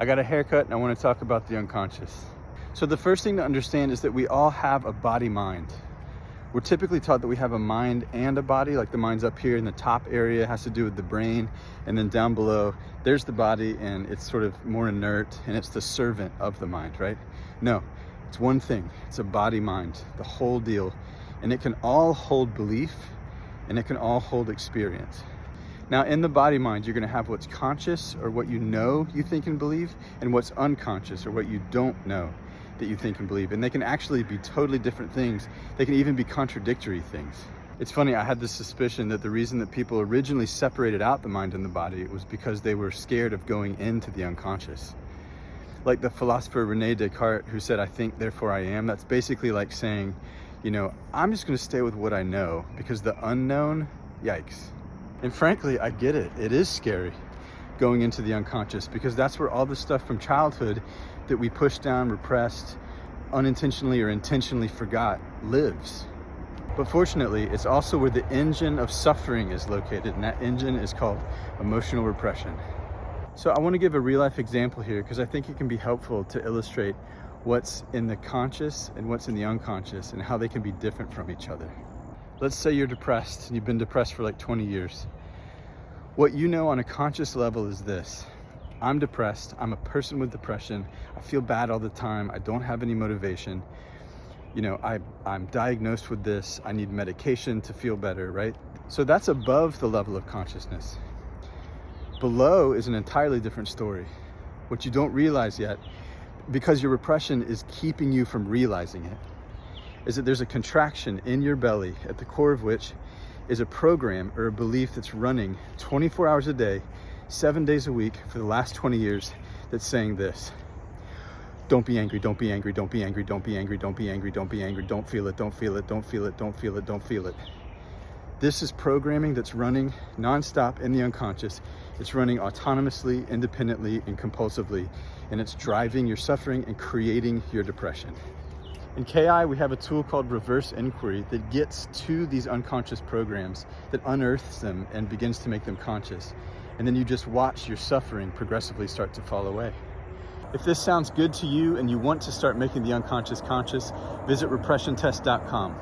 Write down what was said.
I got a haircut and I want to talk about the unconscious. So the first thing to understand is that we all have a body-mind. We're typically taught that we have a mind and a body, like the mind's up here in the top area, has to do with the brain, and then down below, there's the body and it's sort of more inert and it's the servant of the mind, right? No, it's one thing. It's a body-mind, the whole deal. And it can all hold belief and it can all hold experience. Now in the body-mind, you're gonna have what's conscious or what you know you think and believe, and what's unconscious or what you don't know that you think and believe. And they can actually be totally different things. They can even be contradictory things. It's funny, I had this suspicion that the reason that people originally separated out the mind and the body was because they were scared of going into the unconscious. Like the philosopher Rene Descartes, who said, "I think, therefore I am." That's basically like saying, you know, I'm just gonna stay with what I know because the unknown, yikes. And frankly, I get it. It is scary going into the unconscious because that's where all the stuff from childhood that we pushed down, repressed, unintentionally or intentionally forgot lives. But fortunately, it's also where the engine of suffering is located, and that engine is called emotional repression. So I want to give a real life example here because I think it can be helpful to illustrate what's in the conscious and what's in the unconscious and how they can be different from each other. Let's say you're depressed and you've been depressed for like 20 years. What you know on a conscious level is this: I'm depressed, I'm a person with depression, I feel bad all the time, I don't have any motivation, you know, I'm diagnosed with this, I need medication to feel better, right? So that's above the level of consciousness. Below is an entirely different story. What you don't realize yet, because your repression is keeping you from realizing it, is that there's a contraction in your belly at the core of which is a program or a belief that's running 24 hours a day, 7 days a week for the last 20 years that's saying this: don't be angry, don't be angry, don't be angry, don't be angry, don't be angry, don't be angry, don't feel it, don't feel it, don't feel it, don't feel it, don't feel it. This is programming that's running nonstop in the unconscious. It's running autonomously, independently, and compulsively, and it's driving your suffering and creating your depression. In KI, we have a tool called reverse inquiry that gets to these unconscious programs, that unearths them and begins to make them conscious. And then you just watch your suffering progressively start to fall away. If this sounds good to you and you want to start making the unconscious conscious, visit repressiontest.com.